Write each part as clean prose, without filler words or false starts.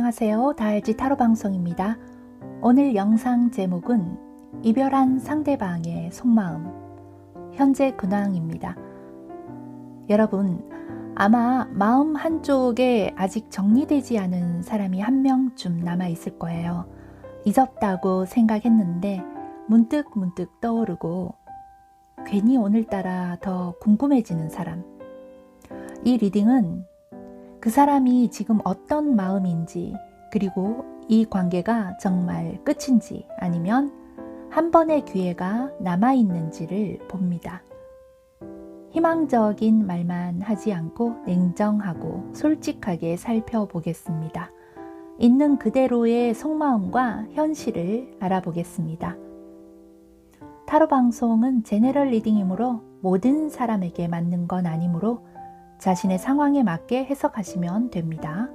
안녕하세요. 다알지 타로 방송입니다. 오늘 영상 제목은 이별한 상대방의 속마음, 현재 근황입니다. 여러분, 아마 마음 한쪽에 아직 정리되지 않은 사람이 한 명쯤 남아 있을 거예요. 잊었다고 생각했는데 문득 떠오르고 괜히 오늘따라 더 궁금해지는 사람. 이 리딩은 그 사람이 지금 어떤 마음인지, 그리고 이 관계가 정말 끝인지 아니면 한 번의 기회가 남아있는지를 봅니다. 희망적인 말만 하지 않고 냉정하고 솔직하게 살펴보겠습니다. 있는 그대로의 속마음과 현실을 알아보겠습니다. 타로 방송은 제너럴 리딩이므로 모든 사람에게 맞는 건 아니므로 자신의 상황에 맞게 해석하시면 됩니다.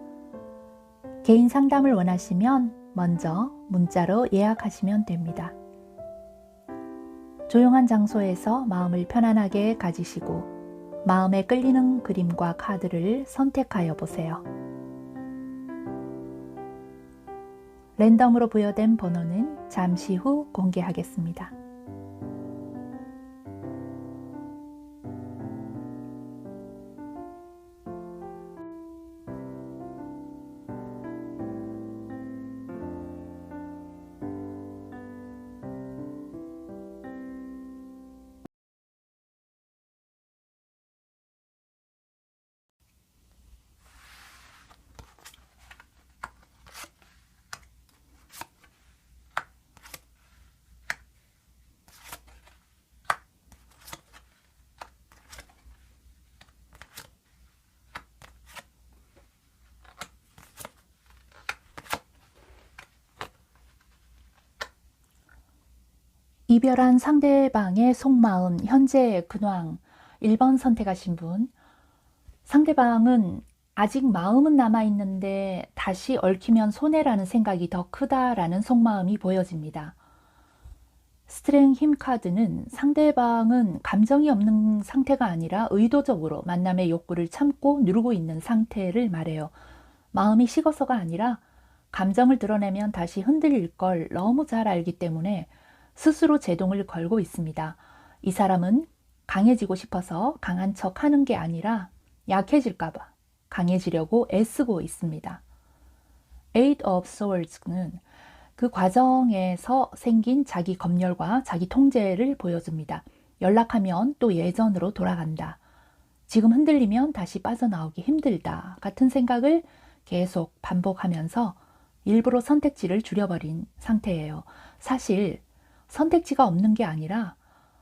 개인 상담을 원하시면 먼저 문자로 예약하시면 됩니다. 조용한 장소에서 마음을 편안하게 가지시고 마음에 끌리는 그림과 카드를 선택하여 보세요. 랜덤으로 부여된 번호는 잠시 후 공개하겠습니다. 이별한 상대방의 속마음, 현재 근황 1번 선택하신 분, 상대방은 아직 마음은 남아있는데 다시 얽히면 손해라는 생각이 더 크다라는 속마음이 보여집니다. 스트렝 힘 카드는 상대방은 감정이 없는 상태가 아니라 의도적으로 만남의 욕구를 참고 누르고 있는 상태를 말해요. 마음이 식어서가 아니라 감정을 드러내면 다시 흔들릴 걸 너무 잘 알기 때문에 스스로 제동을 걸고 있습니다. 이 사람은 강해지고 싶어서 강한 척 하는 게 아니라 약해질까봐 강해지려고 애쓰고 있습니다. Eight of Swords는 그 과정에서 생긴 자기 검열과 자기 통제를 보여줍니다. 연락하면 또 예전으로 돌아간다. 지금 흔들리면 다시 빠져나오기 힘들다. 같은 생각을 계속 반복하면서 일부러 선택지를 줄여버린 상태예요. 사실 선택지가 없는 게 아니라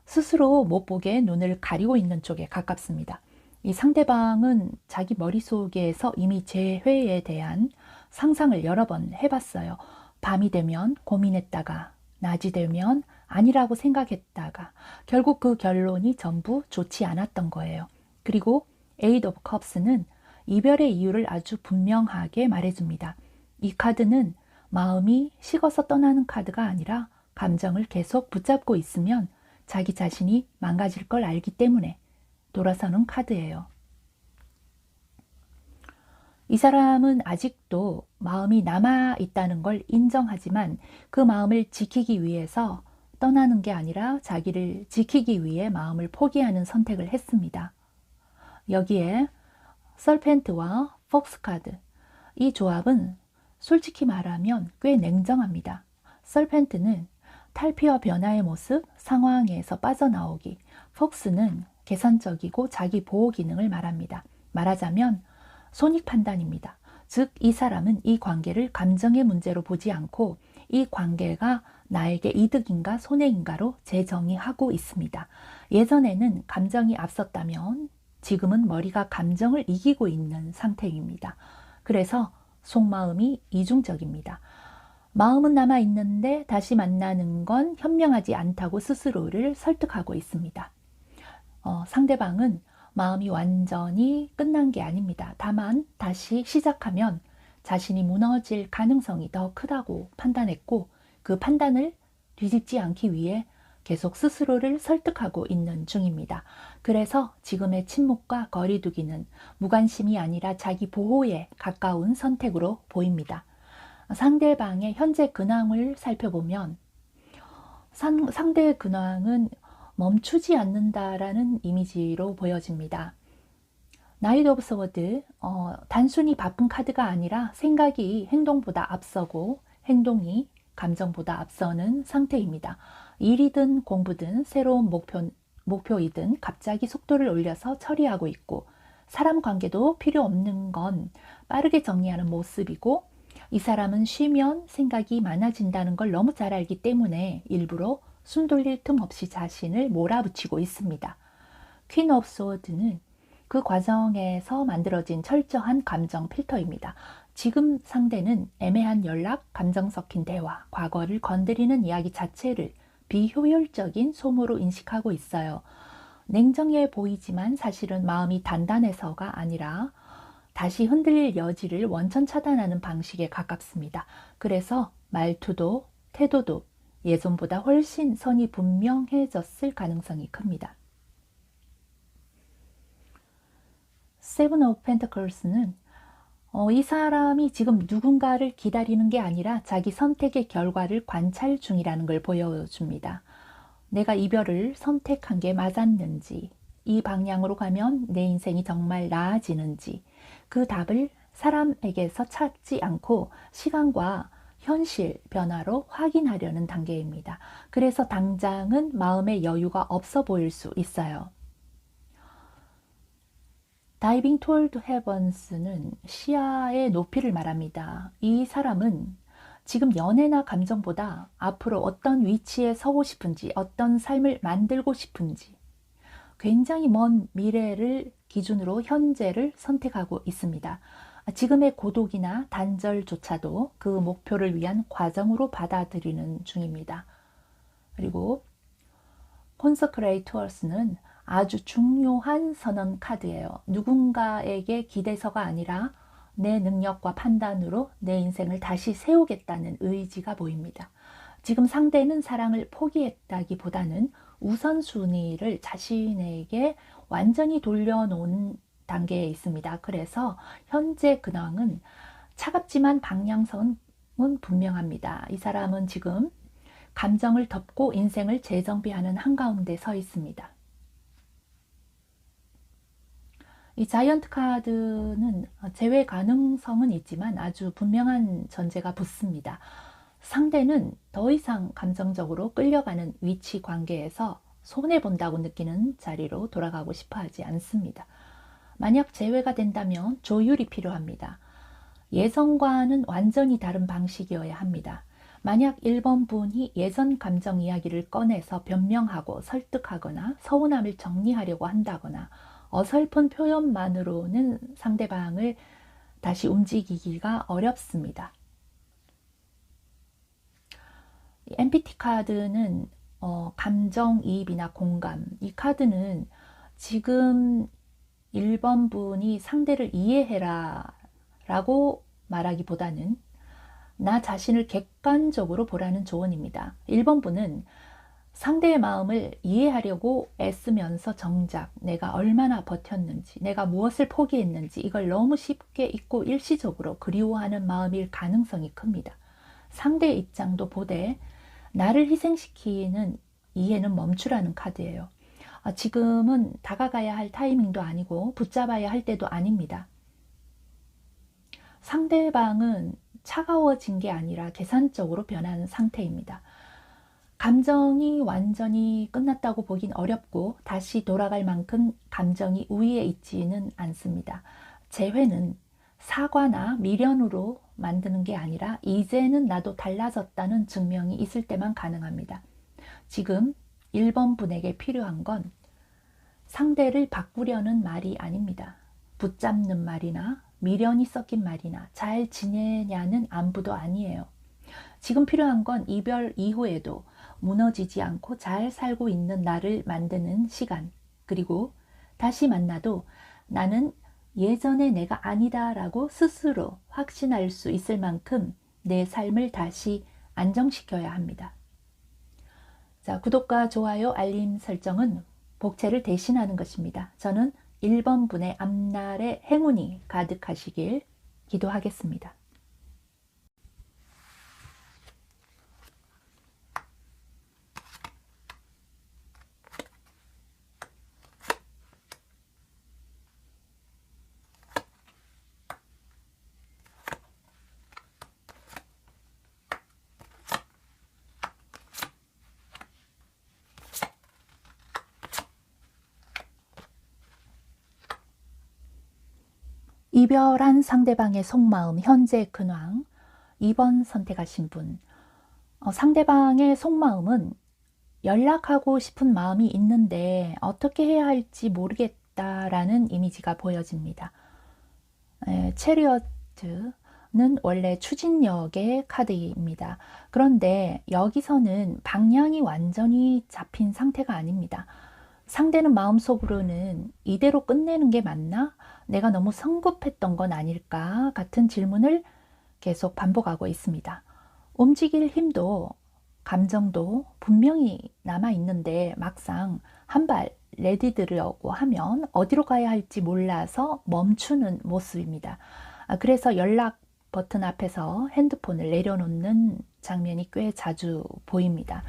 스스로 못 보게 눈을 가리고 있는 쪽에 가깝습니다. 이 상대방은 자기 머릿속에서 이미 재회에 대한 상상을 여러 번 해봤어요. 밤이 되면 고민했다가 낮이 되면 아니라고 생각했다가 결국 그 결론이 전부 좋지 않았던 거예요. 그리고 Eight of Cups는 이별의 이유를 아주 분명하게 말해줍니다. 이 카드는 마음이 식어서 떠나는 카드가 아니라 감정을 계속 붙잡고 있으면 자기 자신이 망가질 걸 알기 때문에 돌아서는 카드예요. 이 사람은 아직도 마음이 남아있다는 걸 인정하지만 그 마음을 지키기 위해서 떠나는 게 아니라 자기를 지키기 위해 마음을 포기하는 선택을 했습니다. 여기에 설펜트와 폭스 카드, 이 조합은 솔직히 말하면 꽤 냉정합니다. 설펜트는 탈피와 변화의 모습, 상황에서 빠져나오기, 폭스는 계산적이고 자기 보호 기능을 말합니다. 말하자면 손익 판단입니다. 즉, 이 사람은 이 관계를 감정의 문제로 보지 않고 이 관계가 나에게 이득인가 손해인가로 재정의하고 있습니다. 예전에는 감정이 앞섰다면 지금은 머리가 감정을 이기고 있는 상태입니다. 그래서 속마음이 이중적입니다. 마음은 남아있는데 다시 만나는 건 현명하지 않다고 스스로를 설득하고 있습니다. 상대방은 마음이 완전히 끝난 게 아닙니다. 다만 다시 시작하면 자신이 무너질 가능성이 더 크다고 판단했고 그 판단을 뒤집지 않기 위해 계속 스스로를 설득하고 있는 중입니다. 그래서 지금의 침묵과 거리두기는 무관심이 아니라 자기 보호에 가까운 선택으로 보입니다. 상대방의 현재 근황을 살펴보면 상대의 근황은 멈추지 않는다라는 이미지로 보여집니다. 나이트 오브 서워드, 단순히 바쁜 카드가 아니라 생각이 행동보다 앞서고 행동이 감정보다 앞서는 상태입니다. 일이든 공부든 새로운 목표이든 갑자기 속도를 올려서 처리하고 있고, 사람 관계도 필요 없는 건 빠르게 정리하는 모습이고, 이 사람은 쉬면 생각이 많아진다는 걸 너무 잘 알기 때문에 일부러 숨 돌릴 틈 없이 자신을 몰아붙이고 있습니다. 퀸 오브 소드는 그 과정에서 만들어진 철저한 감정 필터입니다. 지금 상대는 애매한 연락, 감정 섞인 대화, 과거를 건드리는 이야기 자체를 비효율적인 소모로 인식하고 있어요. 냉정해 보이지만 사실은 마음이 단단해서가 아니라 다시 흔들릴 여지를 원천 차단하는 방식에 가깝습니다. 그래서 말투도 태도도 예전보다 훨씬 선이 분명해졌을 가능성이 큽니다. 세븐 오브 펜터클스는 이 사람이 지금 누군가를 기다리는 게 아니라 자기 선택의 결과를 관찰 중이라는 걸 보여줍니다. 내가 이별을 선택한 게 맞았는지, 이 방향으로 가면 내 인생이 정말 나아지는지, 그 답을 사람에게서 찾지 않고 시간과 현실 변화로 확인하려는 단계입니다. 그래서 당장은 마음의 여유가 없어 보일 수 있어요. 다이빙 투월드 헤븐스는 시야의 높이를 말합니다. 이 사람은 지금 연애나 감정보다 앞으로 어떤 위치에 서고 싶은지, 어떤 삶을 만들고 싶은지, 굉장히 먼 미래를 기준으로 현재를 선택하고 있습니다. 지금의 고독이나 단절조차도 그 목표를 위한 과정으로 받아들이는 중입니다. 그리고 콘서크레이터스는 아주 중요한 선언 카드예요. 누군가에게 기대서가 아니라 내 능력과 판단으로 내 인생을 다시 세우겠다는 의지가 보입니다. 지금 상대는 사랑을 포기했다기보다는 우선순위를 자신에게 완전히 돌려놓은 단계에 있습니다. 그래서 현재 근황은 차갑지만 방향성은 분명합니다. 이 사람은 지금 감정을 덮고 인생을 재정비하는 한가운데 서 있습니다. 이 자이언트 카드는 재회 가능성은 있지만 아주 분명한 전제가 붙습니다. 상대는 더 이상 감정적으로 끌려가는 위치 관계에서 손해본다고 느끼는 자리로 돌아가고 싶어 하지 않습니다. 만약 재회가 된다면 조율이 필요합니다. 예전과는 완전히 다른 방식이어야 합니다. 만약 1번 분이 예전 감정 이야기를 꺼내서 변명하고 설득하거나 서운함을 정리하려고 한다거나 어설픈 표현만으로는 상대방을 다시 움직이기가 어렵습니다. MPT 카드는 감정이입이나 공감, 이 카드는 지금 1번 분이 상대를 이해해라 라고 말하기보다는 나 자신을 객관적으로 보라는 조언입니다. 1번 분은 상대의 마음을 이해하려고 애쓰면서 정작 내가 얼마나 버텼는지, 내가 무엇을 포기했는지 이걸 너무 쉽게 잊고 일시적으로 그리워하는 마음일 가능성이 큽니다. 상대의 입장도 보되 나를 희생시키는 이해는 멈추라는 카드예요. 지금은 다가가야 할 타이밍도 아니고 붙잡아야 할 때도 아닙니다. 상대방은 차가워진 게 아니라 계산적으로 변하는 상태입니다. 감정이 완전히 끝났다고 보긴 어렵고 다시 돌아갈 만큼 감정이 우위에 있지는 않습니다. 재회는 사과나 미련으로 만드는 게 아니라 이제는 나도 달라졌다는 증명이 있을 때만 가능합니다. 지금 1번 분에게 필요한 건 상대를 바꾸려는 말이 아닙니다. 붙잡는 말이나 미련이 섞인 말이나 잘 지내냐는 안부도 아니에요. 지금 필요한 건 이별 이후에도 무너지지 않고 잘 살고 있는 나를 만드는 시간, 그리고 다시 만나도 나는 예전의 내가 아니다 라고 스스로 확신할 수 있을 만큼 내 삶을 다시 안정시켜야 합니다. 자, 구독과 좋아요, 알림 설정은 복채를 대신하는 것입니다. 저는 1번 분의 앞날에 행운이 가득하시길 기도하겠습니다. 이별한 상대방의 속마음, 현재 근황. 2번 선택하신 분. 상대방의 속마음은 연락하고 싶은 마음이 있는데 어떻게 해야 할지 모르겠다라는 이미지가 보여집니다. 체리어트는 원래 추진력의 카드입니다. 그런데 여기서는 방향이 완전히 잡힌 상태가 아닙니다. 상대는 마음속으로는 이대로 끝내는 게 맞나? 내가 너무 성급했던 건 아닐까? 같은 질문을 계속 반복하고 있습니다. 움직일 힘도 감정도 분명히 남아 있는데 막상 한 발 내디디려고 하면 어디로 가야 할지 몰라서 멈추는 모습입니다. 그래서 연락 버튼 앞에서 핸드폰을 내려놓는 장면이 꽤 자주 보입니다.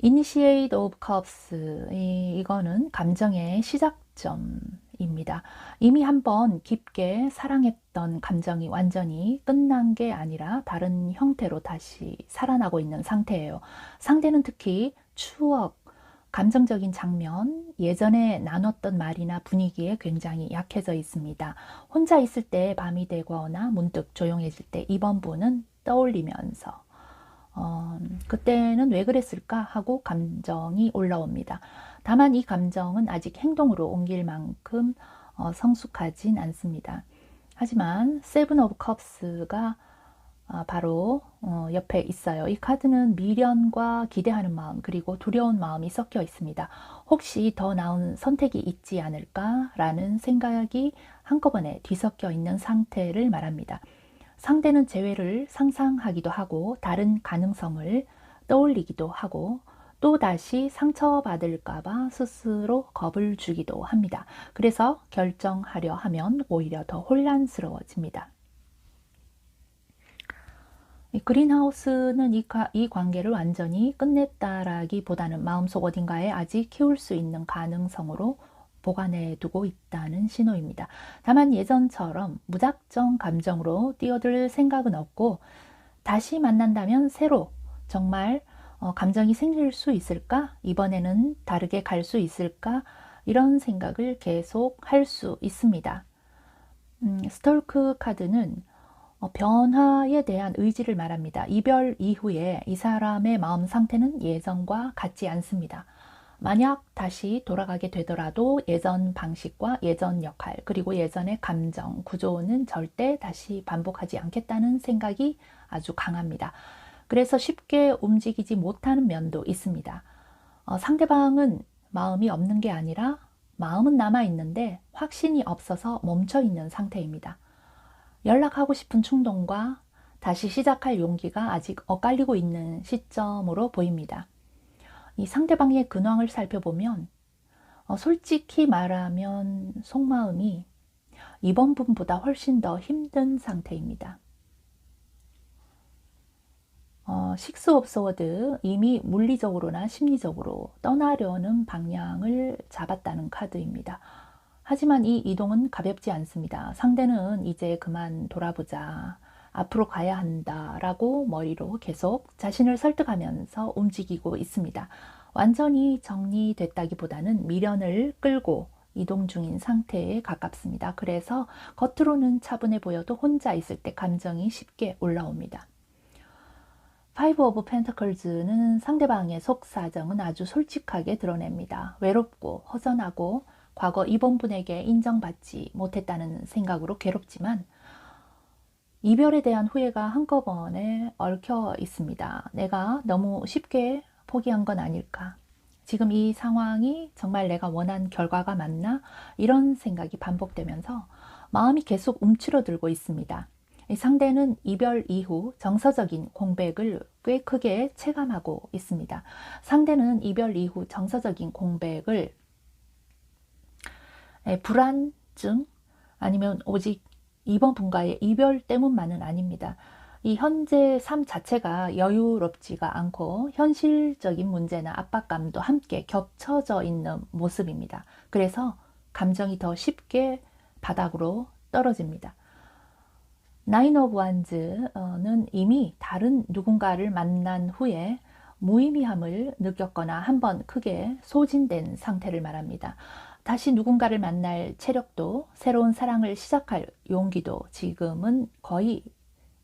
Initiate of Cups, 이거는 감정의 시작점입니다. 이미 한번 깊게 사랑했던 감정이 완전히 끝난 게 아니라 다른 형태로 다시 살아나고 있는 상태예요. 상대는 특히 추억, 감정적인 장면, 예전에 나눴던 말이나 분위기에 굉장히 약해져 있습니다. 혼자 있을 때 밤이 되거나 문득 조용해질 때 이번 분은 떠올리면서 그때는 왜 그랬을까 하고 감정이 올라옵니다. 다만 이 감정은 아직 행동으로 옮길 만큼 성숙하진 않습니다. 하지만 세븐 오브 컵스가 바로 옆에 있어요. 이 카드는 미련과 기대하는 마음 그리고 두려운 마음이 섞여 있습니다. 혹시 더 나은 선택이 있지 않을까라는 생각이 한꺼번에 뒤섞여 있는 상태를 말합니다. 상대는 재회를 상상하기도 하고 다른 가능성을 떠올리기도 하고 또 다시 상처받을까봐 스스로 겁을 주기도 합니다. 그래서 결정하려 하면 오히려 더 혼란스러워집니다. 그린하우스는 이 관계를 완전히 끝냈다라기보다는 마음속 어딘가에 아직 키울 수 있는 가능성으로 보관해 두고 있다는 신호입니다. 다만 예전처럼 무작정 감정으로 뛰어들 생각은 없고 다시 만난다면 새로 정말 감정이 생길 수 있을까? 이번에는 다르게 갈 수 있을까? 이런 생각을 계속 할 수 있습니다. 스톨크 카드는 변화에 대한 의지를 말합니다. 이별 이후에 이 사람의 마음 상태는 예전과 같지 않습니다. 만약 다시 돌아가게 되더라도 예전 방식과 예전 역할 그리고 예전의 감정 구조는 절대 다시 반복하지 않겠다는 생각이 아주 강합니다. 그래서 쉽게 움직이지 못하는 면도 있습니다. 상대방은 마음이 없는 게 아니라 마음은 남아 있는데 확신이 없어서 멈춰 있는 상태입니다. 연락하고 싶은 충동과 다시 시작할 용기가 아직 엇갈리고 있는 시점으로 보입니다. 이 상대방의 근황을 살펴보면 솔직히 말하면 속마음이 이번 분보다 훨씬 더 힘든 상태입니다. 식스 오브 소워드, 이미 물리적으로나 심리적으로 떠나려는 방향을 잡았다는 카드입니다. 하지만 이 이동은 가볍지 않습니다. 상대는 이제 그만 돌아보자, 앞으로 가야 한다 라고 머리로 계속 자신을 설득하면서 움직이고 있습니다. 완전히 정리됐다기보다는 미련을 끌고 이동 중인 상태에 가깝습니다. 그래서 겉으로는 차분해 보여도 혼자 있을 때 감정이 쉽게 올라옵니다. 파이브 오브 펜터클즈는 상대방의 속사정은 아주 솔직하게 드러냅니다. 외롭고 허전하고 과거 이번 분에게 인정받지 못했다는 생각으로 괴롭지만 이별에 대한 후회가 한꺼번에 얽혀 있습니다. 내가 너무 쉽게 포기한 건 아닐까? 지금 이 상황이 정말 내가 원한 결과가 맞나? 이런 생각이 반복되면서 마음이 계속 움츠러들고 있습니다. 상대는 이별 이후 정서적인 공백을 꽤 크게 체감하고 있습니다. 상대는 이별 이후 정서적인 공백을 불안증 아니면 오직 이번 분과의 이별 때문만은 아닙니다. 이 현재 삶 자체가 여유롭지가 않고 현실적인 문제나 압박감도 함께 겹쳐져 있는 모습입니다. 그래서 감정이 더 쉽게 바닥으로 떨어집니다. 나인 오브 완즈는 이미 다른 누군가를 만난 후에 무의미함을 느꼈거나 한번 크게 소진된 상태를 말합니다. 다시 누군가를 만날 체력도 새로운 사랑을 시작할 용기도 지금은 거의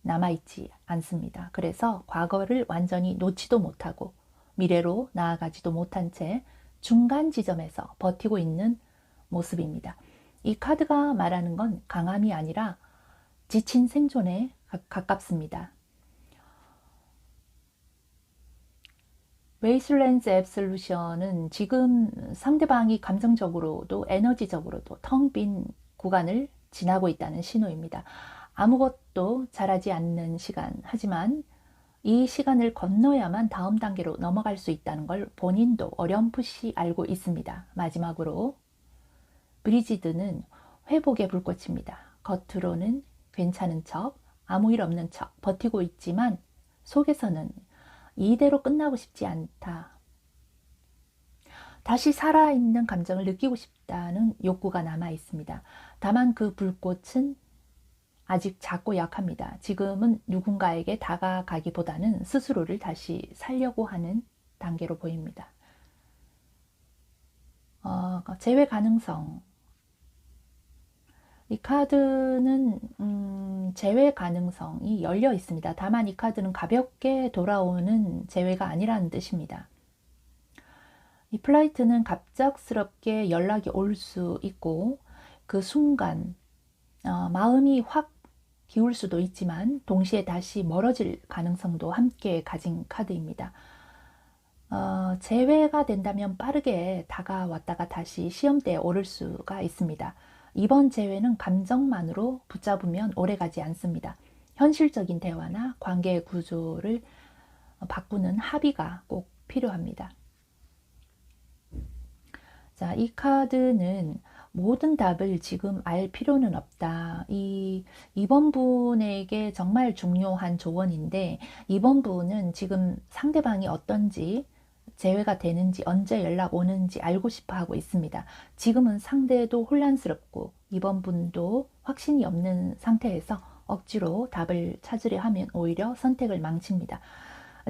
남아있지 않습니다. 그래서 과거를 완전히 놓지도 못하고 미래로 나아가지도 못한 채 중간 지점에서 버티고 있는 모습입니다. 이 카드가 말하는 건 강함이 아니라 지친 생존에 가깝습니다. 웨이슬랜드 앱솔루션은 지금 상대방이 감정적으로도 에너지적으로도 텅 빈 구간을 지나고 있다는 신호입니다. 아무것도 잘하지 않는 시간, 하지만 이 시간을 건너야만 다음 단계로 넘어갈 수 있다는 걸 본인도 어렴풋이 알고 있습니다. 마지막으로 브리지드는 회복의 불꽃입니다. 겉으로는 괜찮은 척, 아무 일 없는 척 버티고 있지만 속에서는 이대로 끝나고 싶지 않다. 다시 살아있는 감정을 느끼고 싶다는 욕구가 남아 있습니다. 다만 그 불꽃은 아직 작고 약합니다. 지금은 누군가에게 다가가기보다는 스스로를 다시 살려고 하는 단계로 보입니다. 재회 가능성. 이 카드는 재회 가능성이 열려 있습니다. 다만 이 카드는 가볍게 돌아오는 재회가 아니라는 뜻입니다. 이 플라이트는 갑작스럽게 연락이 올 수 있고 그 순간 마음이 확 기울 수도 있지만 동시에 다시 멀어질 가능성도 함께 가진 카드입니다. 재회가 된다면 빠르게 다가왔다가 다시 시험대에 오를 수가 있습니다. 이번 재회는 감정만으로 붙잡으면 오래가지 않습니다. 현실적인 대화나 관계 구조를 바꾸는 합의가 꼭 필요합니다. 자, 이 카드는 모든 답을 지금 알 필요는 없다. 이번 분에게 정말 중요한 조언인데, 이번 분은 지금 상대방이 어떤지, 재회가 되는지, 언제 연락 오는지 알고 싶어 하고 있습니다. 지금은 상대도 혼란스럽고 이번 분도 확신이 없는 상태에서 억지로 답을 찾으려 하면 오히려 선택을 망칩니다.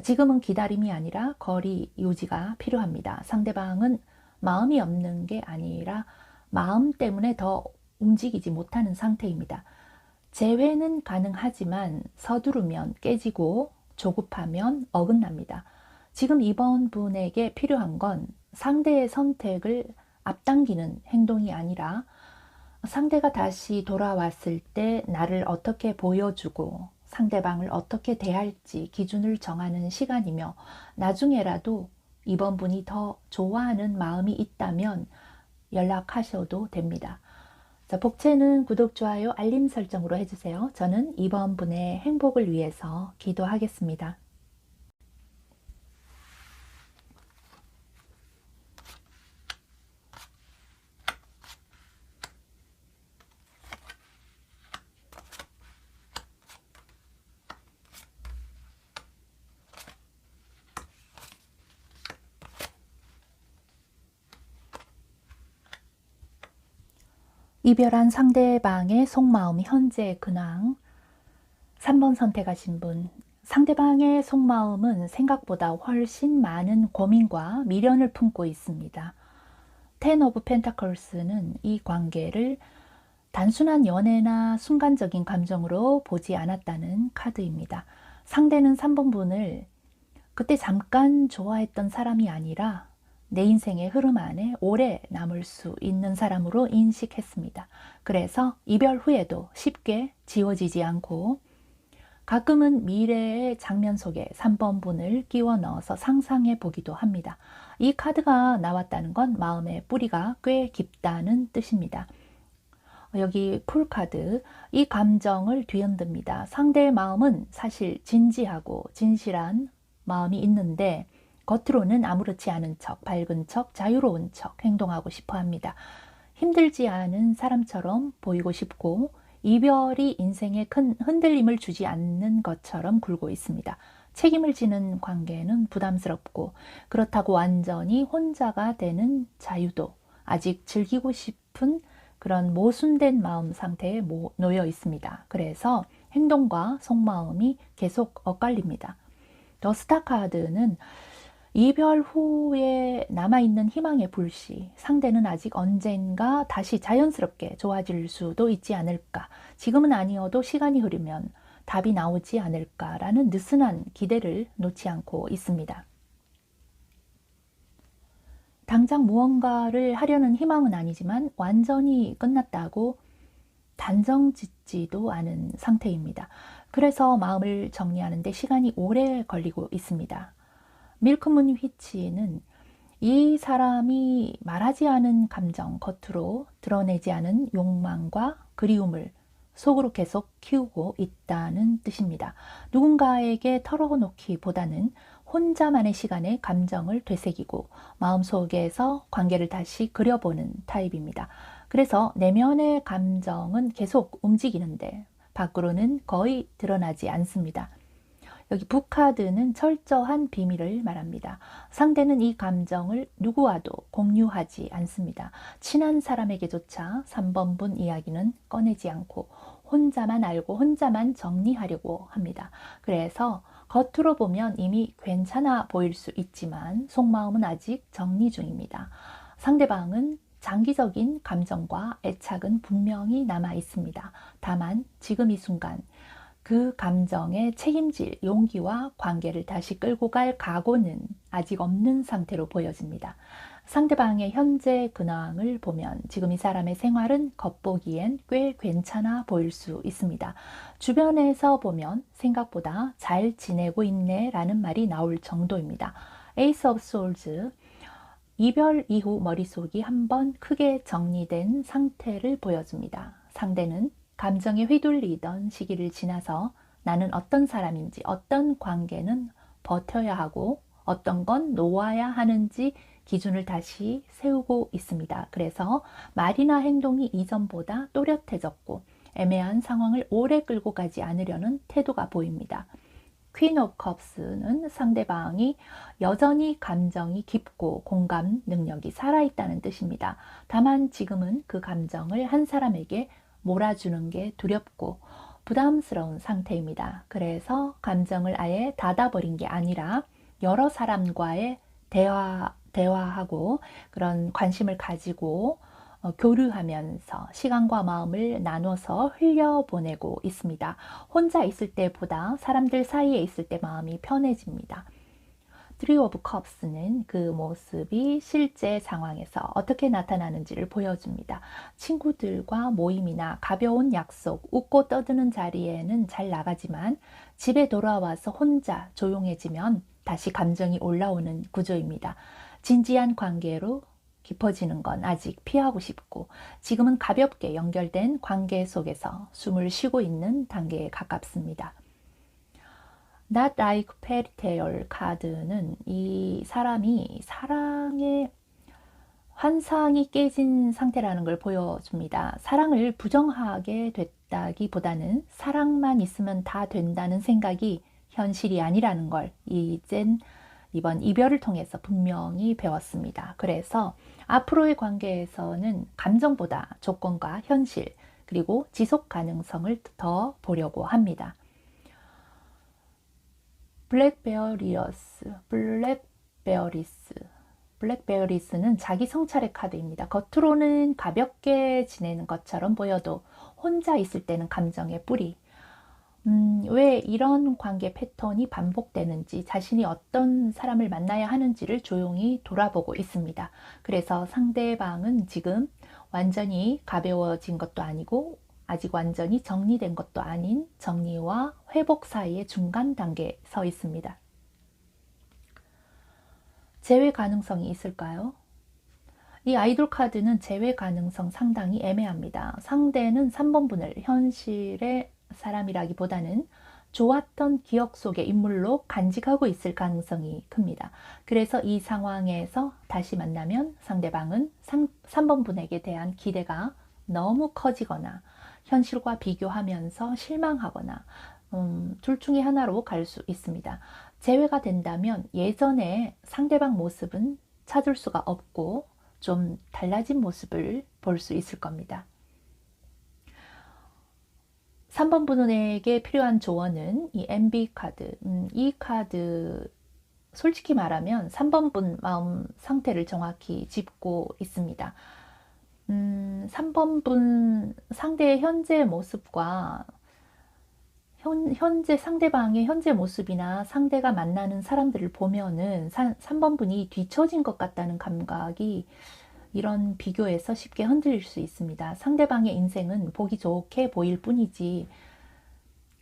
지금은 기다림이 아니라 거리 유지가 필요합니다. 상대방은 마음이 없는 게 아니라 마음 때문에 더 움직이지 못하는 상태입니다. 재회는 가능하지만 서두르면 깨지고 조급하면 어긋납니다. 지금 이번 분에게 필요한 건 상대의 선택을 앞당기는 행동이 아니라 상대가 다시 돌아왔을 때 나를 어떻게 보여주고 상대방을 어떻게 대할지 기준을 정하는 시간이며, 나중에라도 이번 분이 더 좋아하는 마음이 있다면 연락하셔도 됩니다. 자, 복채는 구독, 좋아요, 알림 설정으로 해주세요. 저는 이번 분의 행복을 위해서 기도하겠습니다. 이별한 상대방의 속마음 현재 근황. 3번 선택하신 분, 상대방의 속마음은 생각보다 훨씬 많은 고민과 미련을 품고 있습니다. 텐 오브 펜타클스는 이 관계를 단순한 연애나 순간적인 감정으로 보지 않았다는 카드입니다. 상대는 3번 분을 그때 잠깐 좋아했던 사람이 아니라 내 인생의 흐름 안에 오래 남을 수 있는 사람으로 인식했습니다. 그래서 이별 후에도 쉽게 지워지지 않고 가끔은 미래의 장면 속에 3번 분을 끼워 넣어서 상상해 보기도 합니다. 이 카드가 나왔다는 건 마음의 뿌리가 꽤 깊다는 뜻입니다. 여기 풀카드, 이 감정을 뒤흔듭니다. 상대의 마음은 사실 진지하고 진실한 마음이 있는데 겉으로는 아무렇지 않은 척, 밝은 척, 자유로운 척 행동하고 싶어 합니다. 힘들지 않은 사람처럼 보이고 싶고 이별이 인생에 큰 흔들림을 주지 않는 것처럼 굴고 있습니다. 책임을 지는 관계는 부담스럽고 그렇다고 완전히 혼자가 되는 자유도 아직 즐기고 싶은 그런 모순된 마음 상태에 놓여 있습니다. 그래서 행동과 속마음이 계속 엇갈립니다. 더 스타 카드는 이별 후에 남아있는 희망의 불씨, 상대는 아직 언젠가 다시 자연스럽게 좋아질 수도 있지 않을까. 지금은 아니어도 시간이 흐르면 답이 나오지 않을까라는 느슨한 기대를 놓지 않고 있습니다. 당장 무언가를 하려는 희망은 아니지만 완전히 끝났다고 단정 짓지도 않은 상태입니다. 그래서 마음을 정리하는데 시간이 오래 걸리고 있습니다. 밀크문 휘치는 이 사람이 말하지 않은 감정, 겉으로 드러내지 않은 욕망과 그리움을 속으로 계속 키우고 있다는 뜻입니다. 누군가에게 털어놓기보다는 혼자만의 시간에 감정을 되새기고 마음속에서 관계를 다시 그려보는 타입입니다. 그래서 내면의 감정은 계속 움직이는데 밖으로는 거의 드러나지 않습니다. 여기 북카드는 철저한 비밀을 말합니다. 상대는 이 감정을 누구와도 공유하지 않습니다. 친한 사람에게조차 3번분 이야기는 꺼내지 않고 혼자만 알고 혼자만 정리하려고 합니다. 그래서 겉으로 보면 이미 괜찮아 보일 수 있지만 속마음은 아직 정리 중입니다. 상대방은 장기적인 감정과 애착은 분명히 남아 있습니다. 다만 지금 이 순간 그 감정에 책임질 용기와 관계를 다시 끌고 갈 각오는 아직 없는 상태로 보여집니다. 상대방의 현재 근황을 보면 지금 이 사람의 생활은 겉보기엔 꽤 괜찮아 보일 수 있습니다. 주변에서 보면 생각보다 잘 지내고 있네 라는 말이 나올 정도입니다. 에이스 오브 솔즈, 이별 이후 머릿속이 한번 크게 정리된 상태를 보여줍니다. 상대는 감정에 휘둘리던 시기를 지나서 나는 어떤 사람인지, 어떤 관계는 버텨야 하고 어떤 건 놓아야 하는지 기준을 다시 세우고 있습니다. 그래서 말이나 행동이 이전보다 또렷해졌고 애매한 상황을 오래 끌고 가지 않으려는 태도가 보입니다. 퀸 오브 컵스는 상대방이 여전히 감정이 깊고 공감 능력이 살아있다는 뜻입니다. 다만 지금은 그 감정을 한 사람에게 몰아주는 게 두렵고 부담스러운 상태입니다. 그래서 감정을 아예 닫아버린 게 아니라 여러 사람과의 대화하고 그런 관심을 가지고 교류하면서 시간과 마음을 나눠서 흘려보내고 있습니다. 혼자 있을 때보다 사람들 사이에 있을 때 마음이 편해집니다. Three of Cups는 그 모습이 실제 상황에서 어떻게 나타나는지를 보여줍니다. 친구들과 모임이나 가벼운 약속, 웃고 떠드는 자리에는 잘 나가지만 집에 돌아와서 혼자 조용해지면 다시 감정이 올라오는 구조입니다. 진지한 관계로 깊어지는 건 아직 피하고 싶고 지금은 가볍게 연결된 관계 속에서 숨을 쉬고 있는 단계에 가깝습니다. Not like fairy tale 카드는 이 사람이 사랑의 환상이 깨진 상태라는 걸 보여줍니다. 사랑을 부정하게 됐다기보다는 사랑만 있으면 다 된다는 생각이 현실이 아니라는 걸 이번 이별을 통해서 분명히 배웠습니다. 그래서 앞으로의 관계에서는 감정보다 조건과 현실 그리고 지속 가능성을 더 보려고 합니다. 블랙베어리스는 자기 성찰의 카드입니다. 겉으로는 가볍게 지내는 것처럼 보여도 혼자 있을 때는 감정의 뿌리. 왜 이런 관계 패턴이 반복되는지 자신이 어떤 사람을 만나야 하는지를 조용히 돌아보고 있습니다. 그래서 상대방은 지금 완전히 가벼워진 것도 아니고 아직 완전히 정리된 것도 아닌 정리와 회복 사이의 중간 단계에 서 있습니다. 재회 가능성이 있을까요? 이 아이돌 카드는 재회 가능성 상당히 애매합니다. 상대는 3번분을 현실의 사람이라기보다는 좋았던 기억 속의 인물로 간직하고 있을 가능성이 큽니다. 그래서 이 상황에서 다시 만나면 상대방은 3번분에게 대한 기대가 너무 커지거나 현실과 비교하면서 실망하거나 둘 중에 하나로 갈 수 있습니다. 재회가 된다면 예전에 상대방 모습은 찾을 수가 없고 좀 달라진 모습을 볼 수 있을 겁니다. 3번 분에게 필요한 조언은 이 MB 카드, 이 카드 솔직히 말하면 3번 분 마음 상태를 정확히 짚고 있습니다. 3번 분 상대의 현재 모습과 현재 상대방의 현재 모습이나 상대가 만나는 사람들을 보면은 3번 분이 뒤처진 것 같다는 감각이 이런 비교에서 쉽게 흔들릴 수 있습니다. 상대방의 인생은 보기 좋게 보일 뿐이지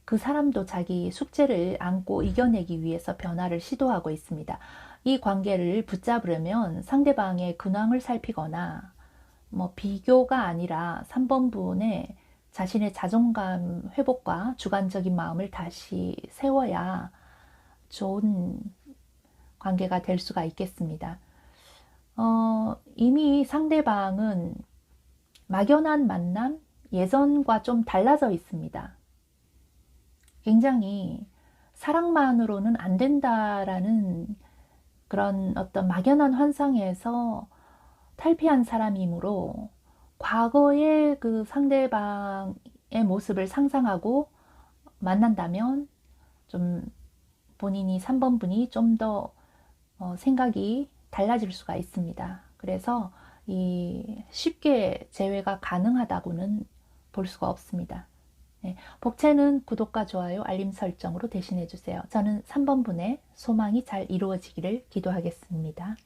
그 사람도 자기 숙제를 안고 이겨내기 위해서 변화를 시도하고 있습니다. 이 관계를 붙잡으려면 상대방의 근황을 살피거나 뭐 비교가 아니라 3번 분의 자신의 자존감 회복과 주관적인 마음을 다시 세워야 좋은 관계가 될 수가 있겠습니다. 이미 상대방은 막연한 만남, 예전과 좀 달라져 있습니다. 굉장히 사랑만으로는 안 된다라는 그런 어떤 막연한 환상에서 탈피한 사람이므로 과거의 그 상대방의 모습을 상상하고 만난다면 좀 본인이 3번 분이 좀 더 생각이 달라질 수가 있습니다. 그래서 쉽게 재회가 가능하다고는 볼 수가 없습니다. 네, 복채는 구독과 좋아요, 알림 설정으로 대신해 주세요. 저는 3번 분의 소망이 잘 이루어지기를 기도하겠습니다.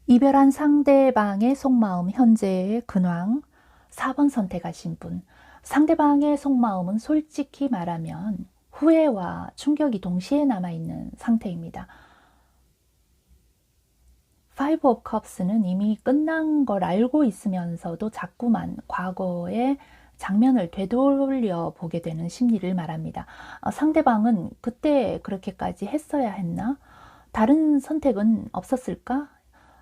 이별한 상대방의 속마음, 현재의 근황, 4번 선택하신 분. 상대방의 속마음은 솔직히 말하면 후회와 충격이 동시에 남아있는 상태입니다. Five of Cups는 이미 끝난 걸 알고 있으면서도 자꾸만 과거의 장면을 되돌려 보게 되는 심리를 말합니다. 상대방은 그때 그렇게까지 했어야 했나? 다른 선택은 없었을까?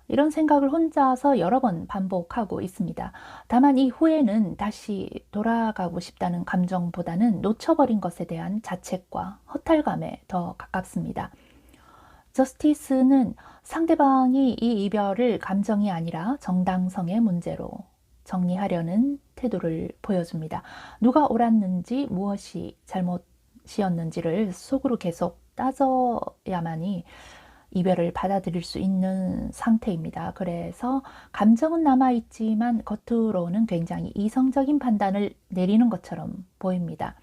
이런 생각을 혼자서 여러 번 반복하고 있습니다. 다만 이 후회는 다시 돌아가고 싶다는 감정보다는 놓쳐버린 것에 대한 자책과 허탈감에 더 가깝습니다. 저스티스는 상대방이 이 이별을 감정이 아니라 정당성의 문제로 정리하려는 태도를 보여줍니다. 누가 옳았는지 무엇이 잘못이었는지를 속으로 계속 따져야만이 이별을 받아들일 수 있는 상태입니다. 그래서 감정은 남아있지만 겉으로는 굉장히 이성적인 판단을 내리는 것처럼 보입니다.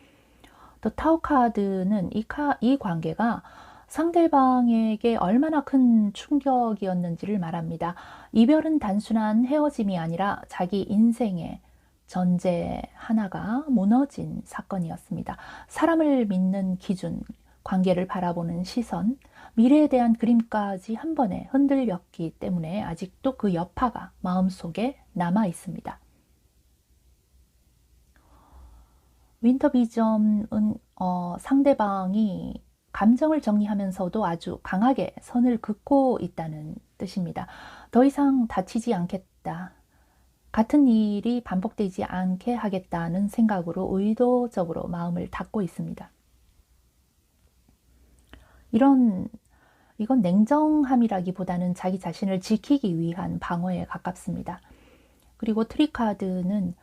또 타워 카드는 이 관계가 상대방에게 얼마나 큰 충격이었는지를 말합니다. 이별은 단순한 헤어짐이 아니라 자기 인생의 전제 하나가 무너진 사건이었습니다. 사람을 믿는 기준, 관계를 바라보는 시선, 미래에 대한 그림까지 한 번에 흔들렸기 때문에 아직도 그 여파가 마음속에 남아 있습니다. 윈터비점은 상대방이 감정을 정리하면서도 아주 강하게 선을 긋고 있다는 뜻입니다. 더 이상 다치지 않겠다. 같은 일이 반복되지 않게 하겠다는 생각으로 의도적으로 마음을 닫고 있습니다. 이건 냉정함이라기보다는 자기 자신을 지키기 위한 방어에 가깝습니다. 그리고 트리카드는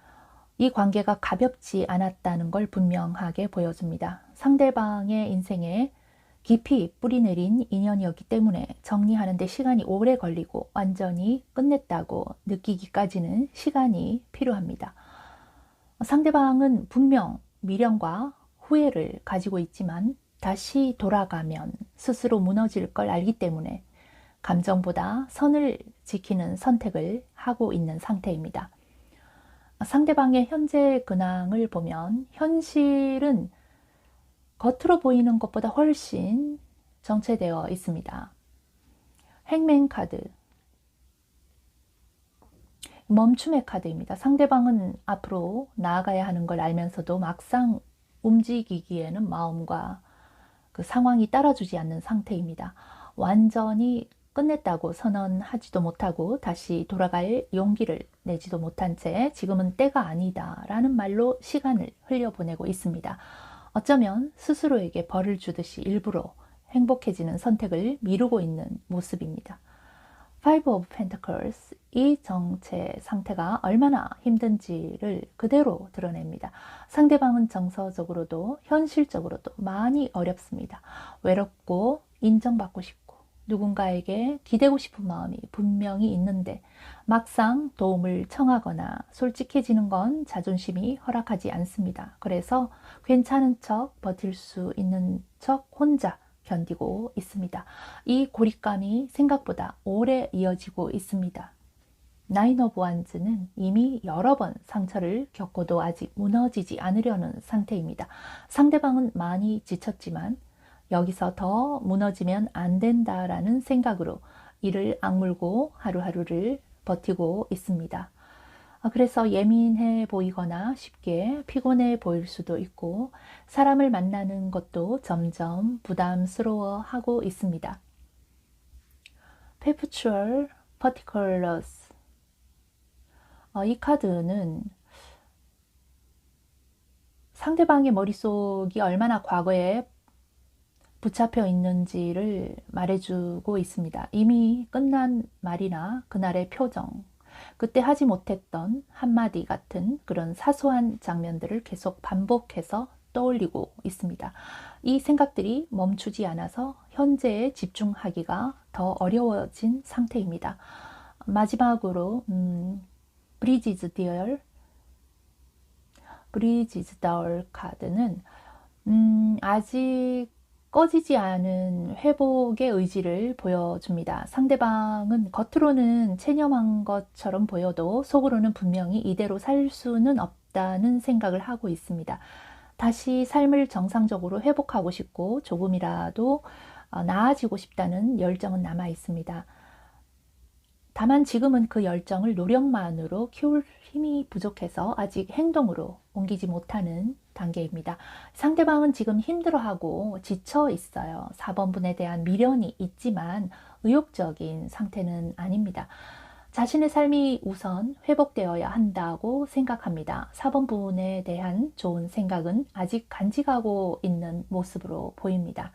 이 관계가 가볍지 않았다는 걸 분명하게 보여줍니다. 상대방의 인생에 깊이 뿌리내린 인연이었기 때문에 정리하는 데 시간이 오래 걸리고 완전히 끝냈다고 느끼기까지는 시간이 필요합니다. 상대방은 분명 미련과 후회를 가지고 있지만 다시 돌아가면 스스로 무너질 걸 알기 때문에 감정보다 선을 지키는 선택을 하고 있는 상태입니다. 상대방의 현재 근황을 보면 현실은 겉으로 보이는 것보다 훨씬 정체되어 있습니다. 행맨 카드, 멈춤의 카드입니다. 상대방은 앞으로 나아가야 하는 걸 알면서도 막상 움직이기에는 마음과 그 상황이 따라주지 않는 상태입니다. 완전히 끝냈다고 선언하지도 못하고 다시 돌아갈 용기를 내지도 못한 채 지금은 때가 아니다 라는 말로 시간을 흘려보내고 있습니다. 어쩌면 스스로에게 벌을 주듯이 일부러 행복해지는 선택을 미루고 있는 모습입니다. Five of Pentacles, 이 정체 상태가 얼마나 힘든지를 그대로 드러냅니다. 상대방은 정서적으로도 현실적으로도 많이 어렵습니다. 외롭고 인정받고 싶고 누군가에게 기대고 싶은 마음이 분명히 있는데 막상 도움을 청하거나 솔직해지는 건 자존심이 허락하지 않습니다. 그래서 괜찮은 척 버틸 수 있는 척 혼자 견디고 있습니다. 이 고립감이 생각보다 오래 이어지고 있습니다. 나인 오브 완즈는 이미 여러 번 상처를 겪고도 아직 무너지지 않으려는 상태입니다. 상대방은 많이 지쳤지만 여기서 더 무너지면 안 된다라는 생각으로 이를 악물고 하루하루를 버티고 있습니다. 그래서 예민해 보이거나 쉽게 피곤해 보일 수도 있고 사람을 만나는 것도 점점 부담스러워하고 있습니다. Perpetual Particulars, 이 카드는 상대방의 머릿속이 얼마나 과거에 붙잡혀 있는지를 말해주고 있습니다. 이미 끝난 말이나 그날의 표정, 그때 하지 못했던 한마디 같은 그런 사소한 장면들을 계속 반복해서 떠올리고 있습니다. 이 생각들이 멈추지 않아서 현재에 집중하기가 더 어려워진 상태입니다. 마지막으로 브리지즈 다울 카드는 아직 꺼지지 않은 회복의 의지를 보여줍니다. 상대방은 겉으로는 체념한 것처럼 보여도 속으로는 분명히 이대로 살 수는 없다는 생각을 하고 있습니다. 다시 삶을 정상적으로 회복하고 싶고 조금이라도 나아지고 싶다는 열정은 남아 있습니다. 다만 지금은 그 열정을 노력만으로 키울 힘이 부족해서 아직 행동으로 옮기지 못하는 단계입니다. 상대방은 지금 힘들어하고 지쳐 있어요. 4번분에 대한 미련이 있지만 의욕적인 상태는 아닙니다. 자신의 삶이 우선 회복되어야 한다고 생각합니다. 4번분에 대한 좋은 생각은 아직 간직하고 있는 모습으로 보입니다.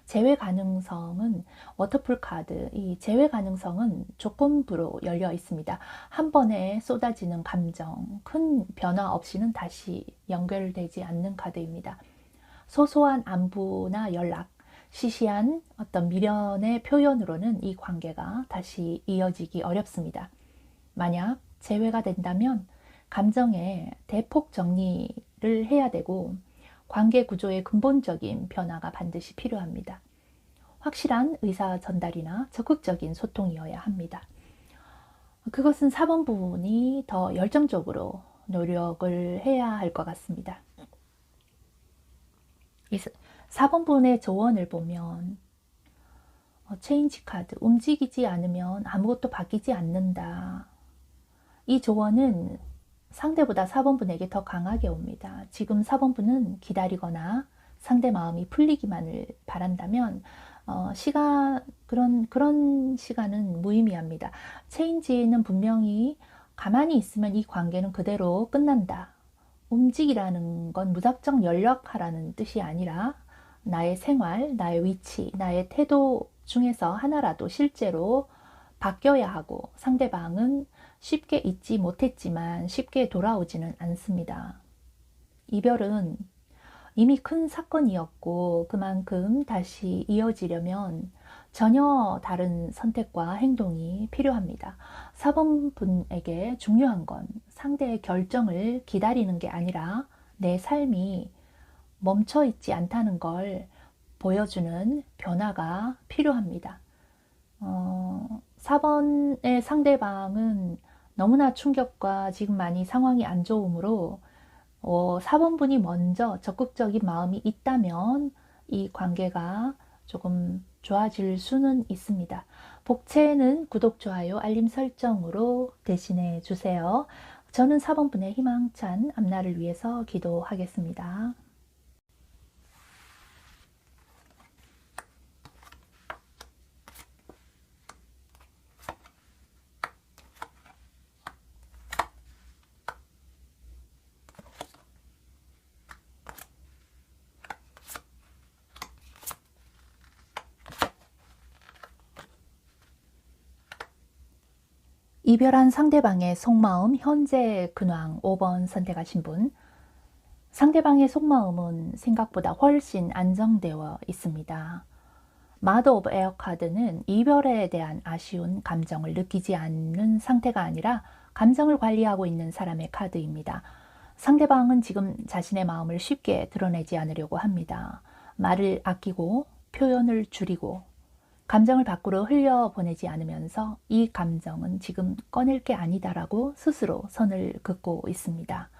재회 가능성은 워터풀 카드, 이 재회 가능성은 조건부로 열려 있습니다. 한 번에 쏟아지는 감정, 큰 변화 없이는 다시 연결되지 않는 카드입니다. 소소한 안부나 연락, 시시한 어떤 미련의 표현으로는 이 관계가 다시 이어지기 어렵습니다. 만약 재회가 된다면 감정의 대폭 정리를 해야 되고 관계 구조의 근본적인 변화가 반드시 필요합니다. 확실한 의사 전달이나 적극적인 소통이어야 합니다. 그것은 4번 부분이 더 열정적으로 노력을 해야 할 것 같습니다. 4번 부분의 조언을 보면 체인지 카드, 움직이지 않으면 아무것도 바뀌지 않는다. 이 조언은 상대보다 4번분에게 더 강하게 옵니다. 지금 4번분은 기다리거나 상대 마음이 풀리기만을 바란다면 그런 시간은 무의미합니다. 체인지는 분명히 가만히 있으면 이 관계는 그대로 끝난다. 움직이라는 건 무작정 연락하라는 뜻이 아니라 나의 생활, 나의 위치, 나의 태도 중에서 하나라도 실제로 바뀌어야 하고 상대방은 쉽게 잊지 못했지만 쉽게 돌아오지는 않습니다. 이별은 이미 큰 사건이었고 그만큼 다시 이어지려면 전혀 다른 선택과 행동이 필요합니다. 4번 분에게 중요한 건 상대의 결정을 기다리는 게 아니라 내 삶이 멈춰 있지 않다는 걸 보여주는 변화가 필요합니다. 4번의 상대방은 너무나 충격과 지금 많이 상황이 안 좋으므로 4번분이 먼저 적극적인 마음이 있다면 이 관계가 조금 좋아질 수는 있습니다. 복채는 구독, 좋아요, 알림 설정으로 대신해 주세요. 저는 4번분의 희망찬 앞날을 위해서 기도하겠습니다. 이별한 상대방의 속마음 현재 근황 5번 선택하신 분. 상대방의 속마음은 생각보다 훨씬 안정되어 있습니다. 마더 오브 에어 카드는 이별에 대한 아쉬운 감정을 느끼지 않는 상태가 아니라 감정을 관리하고 있는 사람의 카드입니다. 상대방은 지금 자신의 마음을 쉽게 드러내지 않으려고 합니다. 말을 아끼고 표현을 줄이고 감정을 밖으로 흘려보내지 않으면서 이 감정은 지금 꺼낼 게 아니다라고 스스로 선을 긋고 있습니다.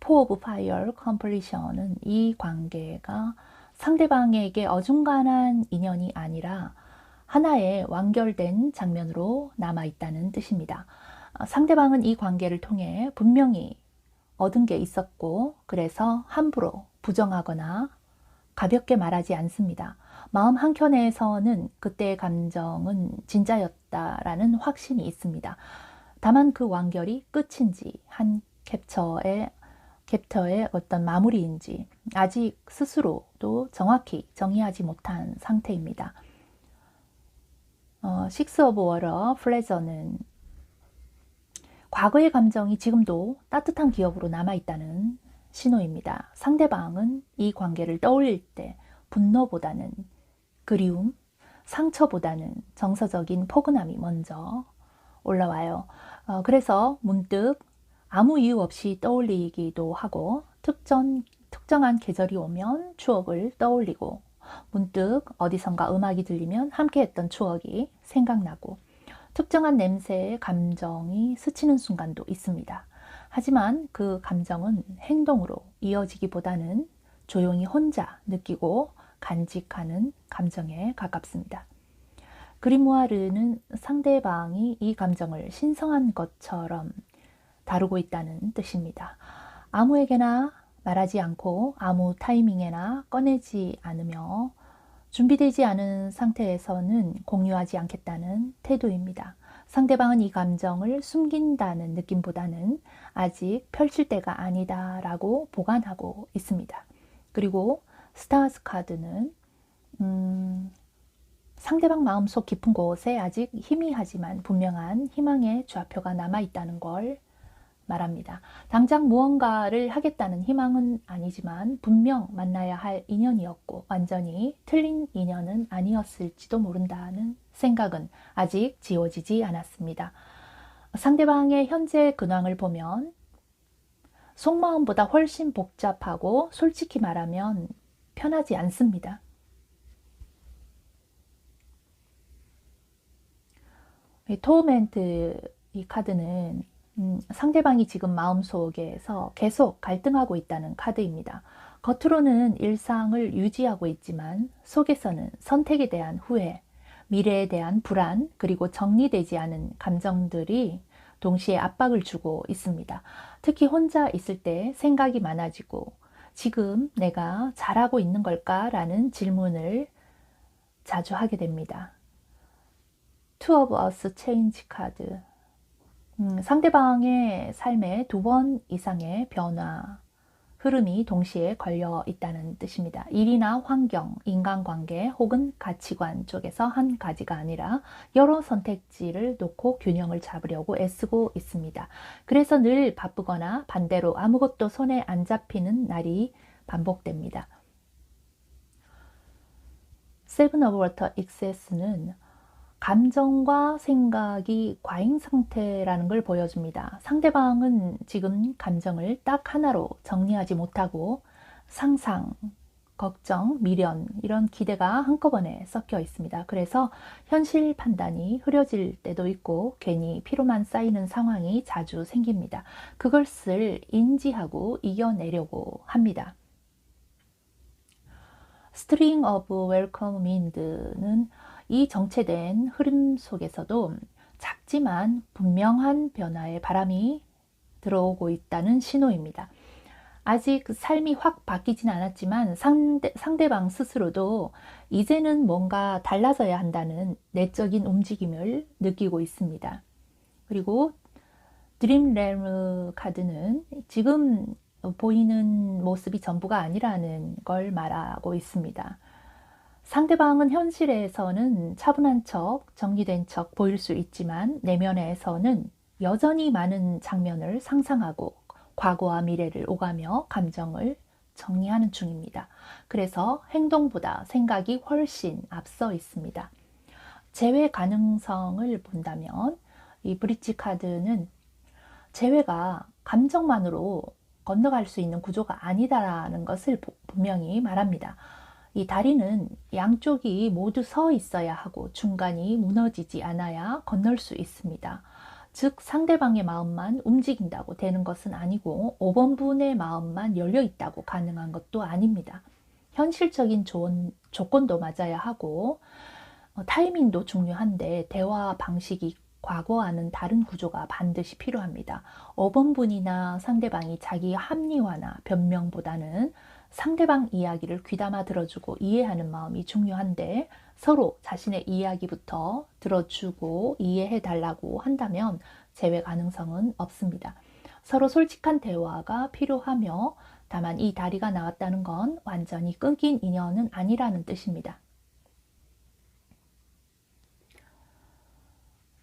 Four of Fire Completion은 이 관계가 상대방에게 어중간한 인연이 아니라 하나의 완결된 장면으로 남아있다는 뜻입니다. 상대방은 이 관계를 통해 분명히 얻은 게 있었고 그래서 함부로 부정하거나 가볍게 말하지 않습니다. 마음 한켠에서는 그때의 감정은 진짜였다라는 확신이 있습니다. 다만 그 완결이 끝인지 한 챕터의 어떤 마무리인지 아직 스스로도 정확히 정의하지 못한 상태입니다. Six of Water 플레저는 과거의 감정이 지금도 따뜻한 기억으로 남아있다는 신호입니다. 상대방은 이 관계를 떠올릴 때 분노보다는 그리움, 상처보다는 정서적인 포근함이 먼저 올라와요. 그래서 문득 아무 이유 없이 떠올리기도 하고 특정한 계절이 오면 추억을 떠올리고 문득 어디선가 음악이 들리면 함께했던 추억이 생각나고 특정한 냄새의 감정이 스치는 순간도 있습니다. 하지만 그 감정은 행동으로 이어지기보다는 조용히 혼자 느끼고 간직하는 감정에 가깝습니다. 그리무아르는 상대방이 이 감정을 신성한 것처럼 다루고 있다는 뜻입니다. 아무에게나 말하지 않고 아무 타이밍에나 꺼내지 않으며 준비되지 않은 상태에서는 공유하지 않겠다는 태도입니다. 상대방은 이 감정을 숨긴다는 느낌보다는 아직 펼칠 때가 아니다 라고 보관하고 있습니다. 그리고 스타즈 카드는 상대방 마음속 깊은 곳에 아직 희미하지만 분명한 희망의 좌표가 남아있다는 걸 말합니다. 당장 무언가를 하겠다는 희망은 아니지만 분명 만나야 할 인연이었고 완전히 틀린 인연은 아니었을지도 모른다는 생각은 아직 지워지지 않았습니다. 상대방의 현재 근황을 보면 속마음보다 훨씬 복잡하고 솔직히 말하면 편하지 않습니다. 토멘트 이 카드는 상대방이 지금 마음속에서 계속 갈등하고 있다는 카드입니다. 겉으로는 일상을 유지하고 있지만 속에서는 선택에 대한 후회, 미래에 대한 불안, 그리고 정리되지 않은 감정들이 동시에 압박을 주고 있습니다. 특히 혼자 있을 때 생각이 많아지고 지금 내가 잘하고 있는 걸까? 라는 질문을 자주 하게 됩니다. Two of Us Change 카드. 상대방의 삶에 2번 이상의 변화, 흐름이 동시에 걸려 있다는 뜻입니다. 일이나 환경, 인간관계 혹은 가치관 쪽에서 한 가지가 아니라 여러 선택지를 놓고 균형을 잡으려고 애쓰고 있습니다. 그래서 늘 바쁘거나 반대로 아무것도 손에 안 잡히는 날이 반복됩니다. Seven of Water Excess는 감정과 생각이 과잉 상태라는 걸 보여줍니다. 상대방은 지금 감정을 딱 하나로 정리하지 못하고 상상, 걱정, 미련 이런 기대가 한꺼번에 섞여 있습니다. 그래서 현실 판단이 흐려질 때도 있고 괜히 피로만 쌓이는 상황이 자주 생깁니다. 그것을 인지하고 이겨내려고 합니다. String of Welcome Wind는 이 정체된 흐름 속에서도 작지만 분명한 변화의 바람이 들어오고 있다는 신호입니다. 아직 삶이 확 바뀌진 않았지만 상대방 스스로도 이제는 뭔가 달라져야 한다는 내적인 움직임을 느끼고 있습니다. 그리고 드림 렐무 카드는 지금 보이는 모습이 전부가 아니라는 걸 말하고 있습니다. 상대방은 현실에서는 차분한 척, 정리된 척 보일 수 있지만 내면에서는 여전히 많은 장면을 상상하고 과거와 미래를 오가며 감정을 정리하는 중입니다. 그래서 행동보다 생각이 훨씬 앞서 있습니다. 재회 가능성을 본다면 이 브릿지 카드는 재회가 감정만으로 건너갈 수 있는 구조가 아니다라는 것을 분명히 말합니다. 이 다리는 양쪽이 모두 서 있어야 하고 중간이 무너지지 않아야 건널 수 있습니다. 즉 상대방의 마음만 움직인다고 되는 것은 아니고 5번 분의 마음만 열려 있다고 가능한 것도 아닙니다. 현실적인 조건도 맞아야 하고 타이밍도 중요한데 대화 방식이 과거와는 다른 구조가 반드시 필요합니다. 5번 분이나 상대방이 자기 합리화나 변명보다는 상대방 이야기를 귀담아 들어주고 이해하는 마음이 중요한데 서로 자신의 이야기부터 들어주고 이해해 달라고 한다면 재회 가능성은 없습니다. 서로 솔직한 대화가 필요하며 다만 이 다리가 나왔다는 건 완전히 끊긴 인연은 아니라는 뜻입니다.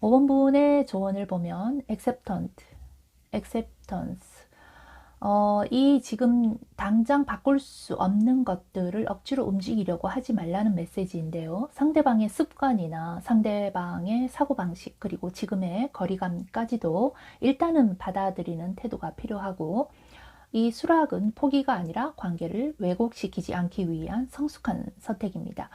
5번 분의 조언을 보면 acceptance. 이 지금 당장 바꿀 수 없는 것들을 억지로 움직이려고 하지 말라는 메시지인데요. 상대방의 습관이나 상대방의 사고방식 그리고 지금의 거리감까지도 일단은 받아들이는 태도가 필요하고 이 수락은 포기가 아니라 관계를 왜곡시키지 않기 위한 성숙한 선택입니다.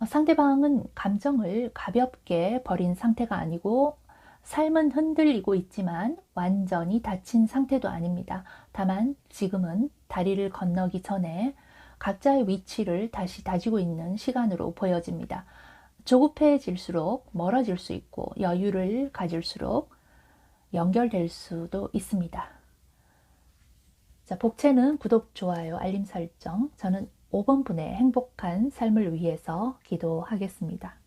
상대방은 감정을 가볍게 버린 상태가 아니고 삶은 흔들리고 있지만 완전히 다친 상태도 아닙니다. 다만 지금은 다리를 건너기 전에 각자의 위치를 다시 다지고 있는 시간으로 보여집니다. 조급해질수록 멀어질 수 있고 여유를 가질수록 연결될 수도 있습니다. 자, 복채는 구독, 좋아요, 알림 설정. 저는 5번 분의 행복한 삶을 위해서 기도하겠습니다.